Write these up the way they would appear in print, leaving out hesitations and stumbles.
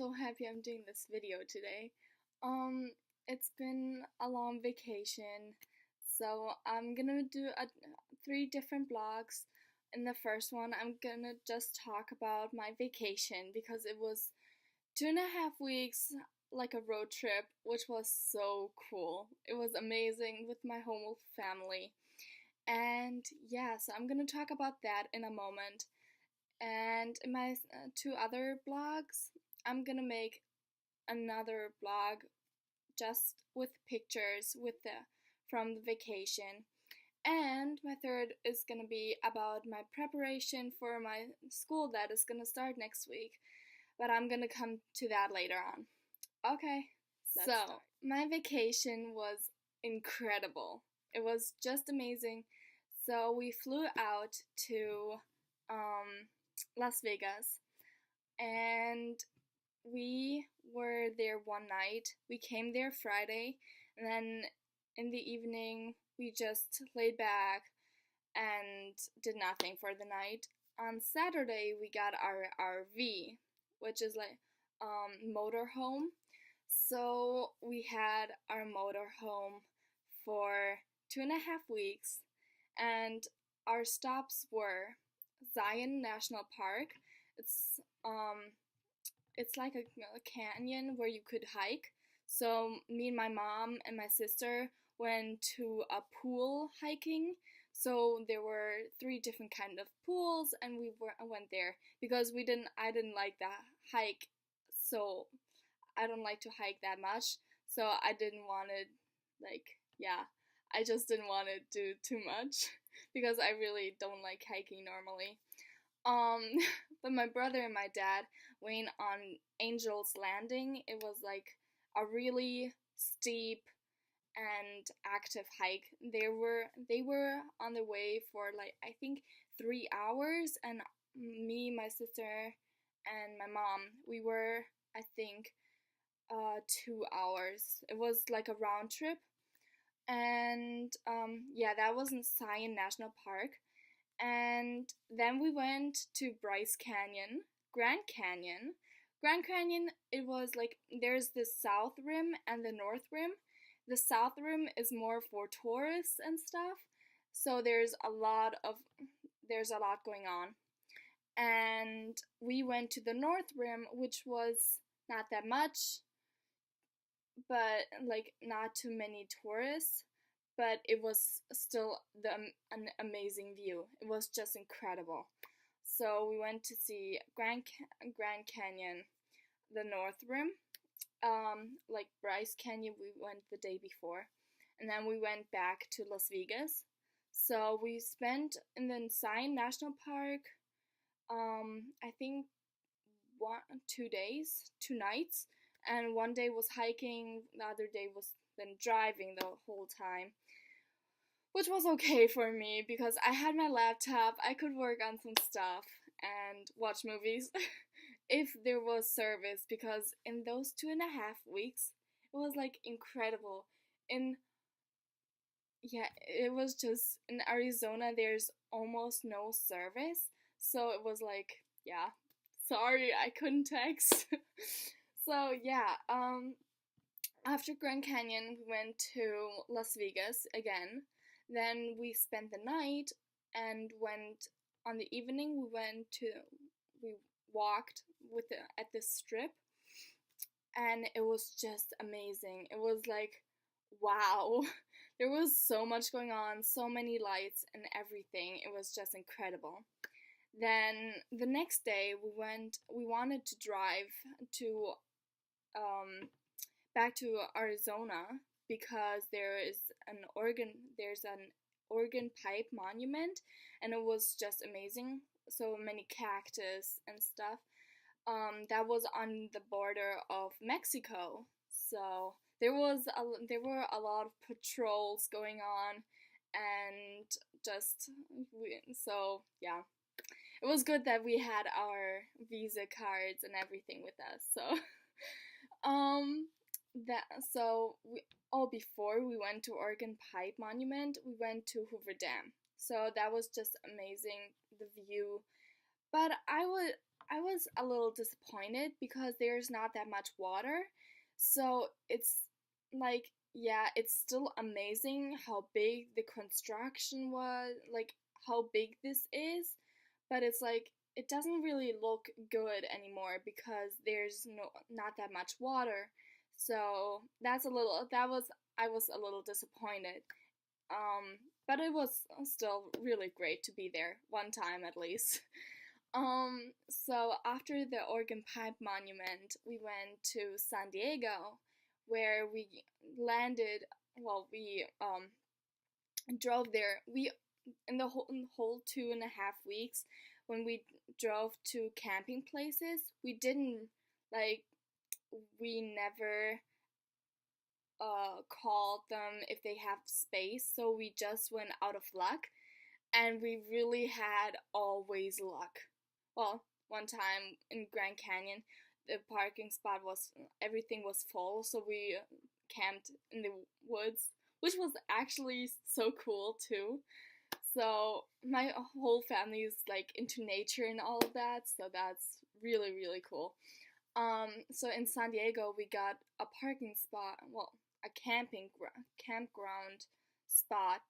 so happy I'm doing this video today. It's been a long vacation, so I'm gonna do three different blogs. In the first one, I'm gonna just talk about my vacation because it was 2.5 weeks, like a road trip, which was so cool. It was amazing with my whole family. And yeah, so I'm gonna talk about that in a moment. And in my two other blogs, I'm gonna make another blog just with pictures from the vacation. And my third is gonna be about my preparation for my school that is gonna start next week. But I'm gonna come to that later on. Okay, so my vacation was incredible. It was just amazing. So we flew out to Las Vegas, and we were there one night. We came there Friday, and then in the evening we just laid back and did nothing for the night. On Saturday we got our RV, which is like motorhome. So we had our motorhome for 2.5 weeks, and our stops were Zion National Park. It's um it's like a canyon where you could hike. So me and my mom and my sister went to a pool hiking. So there were three different kind of pools, and went there because I didn't like the hike. So I don't like to hike that much. So I didn't want to, like, yeah, I just didn't want to do too much because I really don't like hiking normally. Um, but my brother and my dad went on Angel's Landing. It was like a really steep and active hike. They were on the way for like I think 3 hours, and me, my sister, and my mom, we were I think 2 hours. It was like a round trip, and yeah, that was in Zion National Park. And then we went to Bryce Canyon, Grand Canyon. Grand Canyon, it was like there's the south rim and the north rim. The south rim is more for tourists and stuff. So there's a lot going on. And we went to the north rim, which was not that much, but like not too many tourists, but it was still an amazing view. It was just incredible. So we went to see Grand Canyon, the North Rim. Like Bryce Canyon, we went the day before, and then we went back to Las Vegas. So we spent in the Zion National Park. I think 2 days, 2 nights, and one day was hiking. The other day was then driving the whole time, which was okay for me because I had my laptop, I could work on some stuff and watch movies if there was service, because in those 2.5 weeks, it was like incredible. In Yeah, it was just in Arizona, there's almost no service, so it was like, yeah, sorry, I couldn't text. So yeah, after Grand Canyon, we went to Las Vegas again. Then we spent the night and went on the evening. We walked at the strip, and it was just amazing. It was like, wow, there was so much going on, so many lights and everything. It was just incredible. Then the next day we wanted to drive to back to Arizona because there's an Oregon pipe monument, and it was just amazing. So many cactus and stuff. That was on the border of Mexico. So there were a lot of patrols going on, and so yeah, it was good that we had our Visa cards and everything with us. So um that so we before we went to Oregon Pipe Monument, we went to Hoover Dam. So that was just amazing, the view. But I was a little disappointed because there's not that much water. So it's like, yeah, it's still amazing how big the construction was, like how big this is, but it's like it doesn't really look good anymore because there's not that much water. So I was a little disappointed. But it was still really great to be there one time at least. So after the Organ Pipe Monument, we went to San Diego, where we landed. Well, we drove there. We in the whole 2.5 weeks when we drove to camping places, we didn't like we never called them if they have space, so we just went out of luck, and we really had always luck. Well, one time in Grand Canyon, the parking spot was everything was full, so we camped in the woods, which was actually so cool too. So my whole family is like into nature and all of that, so that's really cool. So in San Diego, we got a parking spot, well, a campground spot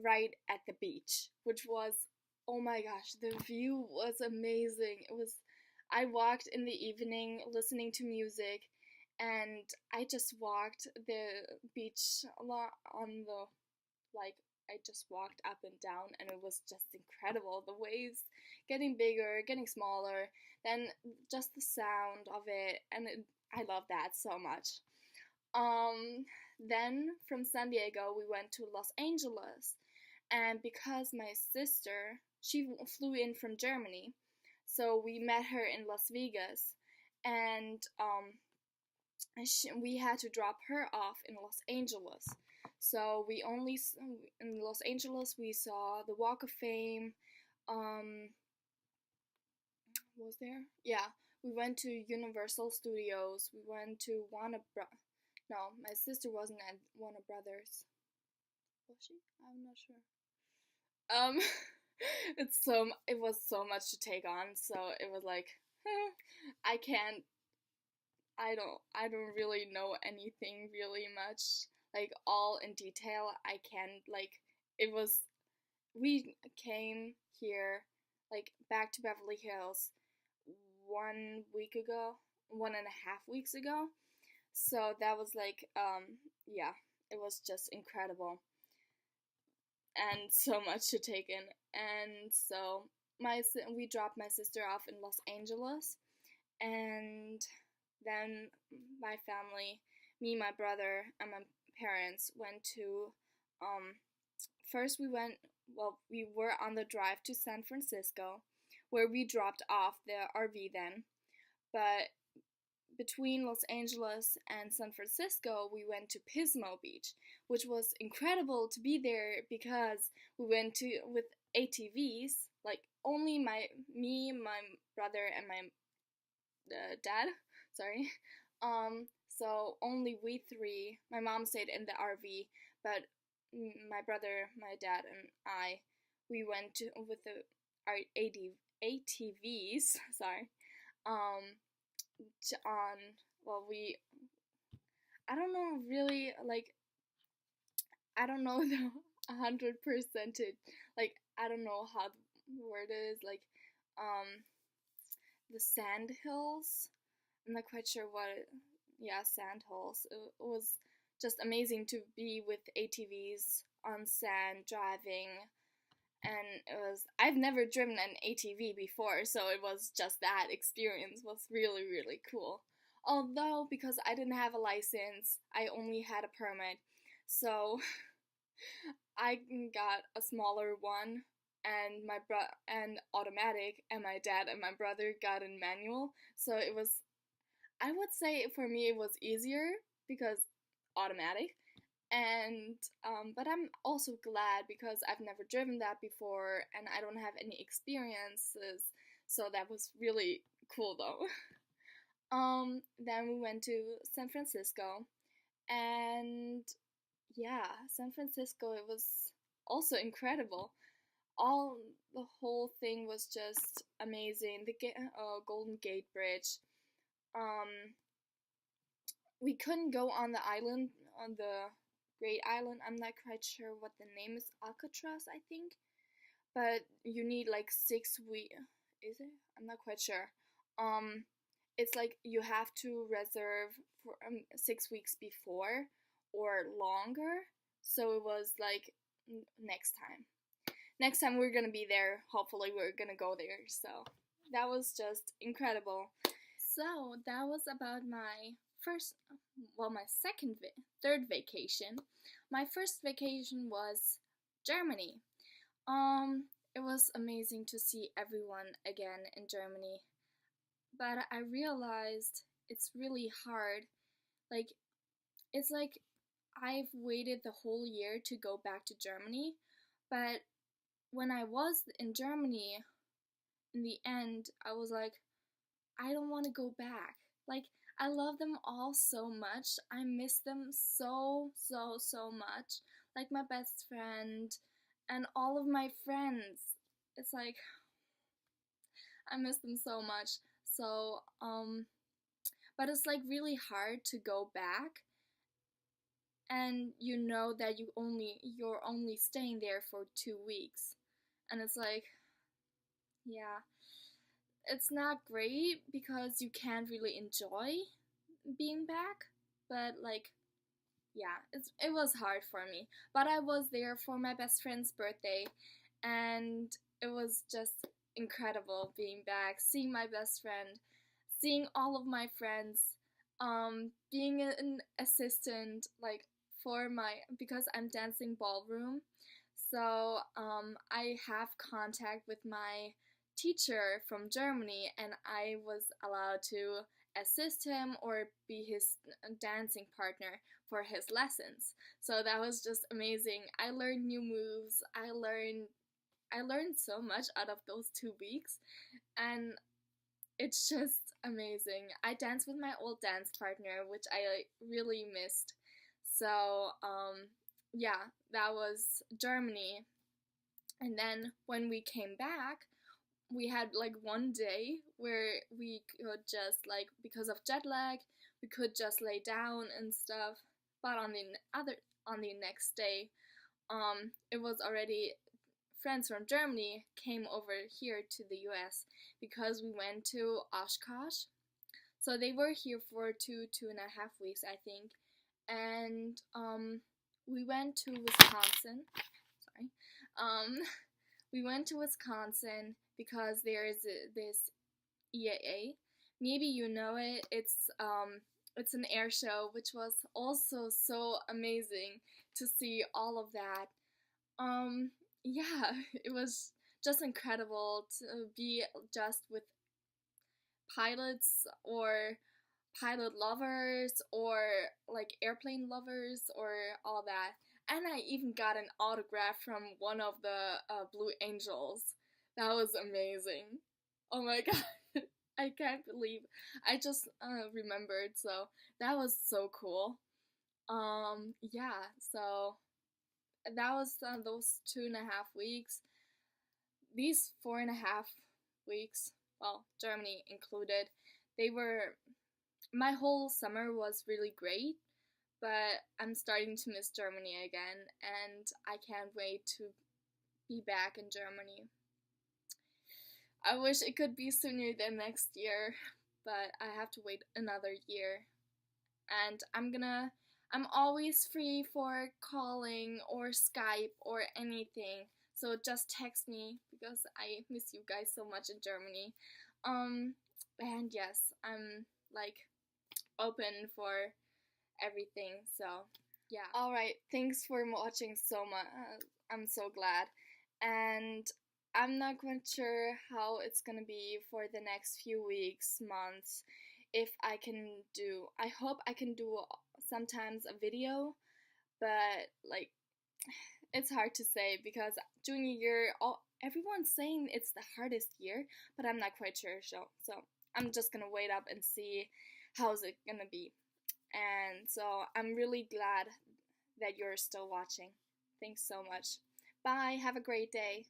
right at the beach, which was, oh my gosh, the view was amazing. I walked in the evening listening to music, and I just walked the beach a lot on the, like, I just walked up and down, and it was just incredible. The waves getting bigger, getting smaller, then just the sound of it, and I love that so much. Um, then from San Diego, we went to Los Angeles, and because my sister, she flew in from Germany, so we met her in Las Vegas, and we had to drop her off in Los Angeles. So we only in Los Angeles we saw the Walk of Fame. Um, was there? Yeah, we went to Universal Studios. We went to Warner No, my sister wasn't at Warner Brothers. Was she? I'm not sure. Um, it was so much to take on. So it was like, I can't. I don't really know anything really much, like all in detail. I can like it was we came here like back to Beverly Hills 1 week ago, 1.5 weeks ago. So that was like yeah, it was just incredible and so much to take in. And so we dropped my sister off in Los Angeles, and then my family, me, my brother, and my parents went to. First, we were on the drive to San Francisco, where we dropped off the RV then. But between Los Angeles and San Francisco, we went to Pismo Beach, which was incredible to be there because we went to with ATVs, like only my brother, and my dad. Sorry. So only we three. My mom stayed in the RV, but my brother, my dad, and I, we went to with our ATVs. Sorry. Um, on well, we I don't know really like I don't know the 100%, like I don't know how the word is like um the sand hills. I'm not quite sure what. Yeah, sand hills. It was just amazing to be with ATVs on sand driving, and I've never driven an ATV before, so it was just that experience was really cool. Although because I didn't have a license, I only had a permit, so I got a smaller one, and and automatic, and my dad and my brother got a manual. So it was, I would say for me it was easier because automatic, and but I'm also glad because I've never driven that before and I don't have any experiences, so that was really cool though. Then we went to San Francisco, and yeah, San Francisco, it was also incredible. all the whole thing was just amazing. The Golden Gate Bridge. Um, we couldn't go on the island, on the Great Island. I'm not quite sure what the name is. Alcatraz, I think. But you need like 6 weeks. Is it? I'm not quite sure. Um, it's like you have to reserve for 6 weeks before or longer. So it was like next time. Next time we're gonna be there. Hopefully we're gonna go there. So that was just incredible. So that was about my first, well, my third vacation. My first vacation was Germany. It was amazing to see everyone again in Germany, but I realized it's really hard. Like, it's like I've waited the whole year to go back to Germany, but when I was in Germany, in the end, I was like, I don't want to go back. Like, I love them all so much. I miss them so, so, so much. Like, my best friend and all of my friends. It's like, I miss them so much. So, but it's like really hard to go back, and you know that you're only staying there for 2 weeks. And it's like, yeah, it's not great because you can't really enjoy being back, but like, yeah, it was hard for me. But I was there for my best friend's birthday, and it was just incredible being back, seeing my best friend, seeing all of my friends, being an assistant, like, for my, because I'm dancing ballroom, so I have contact with my teacher from Germany, and I was allowed to assist him or be his dancing partner for his lessons. So that was just amazing. I learned new moves. I learned so much out of those 2 weeks, and it's just amazing. I danced with my old dance partner, which I really missed. So yeah, that was Germany. And then when we came back, we had like one day where we could just, like, because of jet lag, we could just lay down and stuff. But on the next day, it was already friends from Germany came over here to the US because we went to Oshkosh. So they were here for 2.5 weeks, I think. And we went to Wisconsin. Sorry. We went to Wisconsin because there is this EAA. Maybe you know it. It's an air show, which was also so amazing to see all of that. Yeah, it was just incredible to be just with pilots or pilot lovers or like airplane lovers or all that. And I even got an autograph from one of the Blue Angels. That was amazing. Oh my god. I can't believe I just remembered. So that was so cool. Yeah, so that was those 2.5 weeks. These 4.5 weeks, well, Germany included, they were, my whole summer was really great, but I'm starting to miss Germany again, and I can't wait to be back in Germany. I wish it could be sooner than next year, but I have to wait another year. And I'm always free for calling or Skype or anything. So just text me because I miss you guys so much in Germany. And yes, I'm like open for everything. So yeah. Alright, thanks for watching so much. I'm so glad. And I'm not quite sure how it's gonna be for the next few weeks, months. If I can do, I hope I can do sometimes a video, but like, it's hard to say because junior year, everyone's saying it's the hardest year, but I'm not quite sure. So I'm just gonna wait up and see how's it gonna be. And so I'm really glad that you're still watching. Thanks so much. Bye. Have a great day.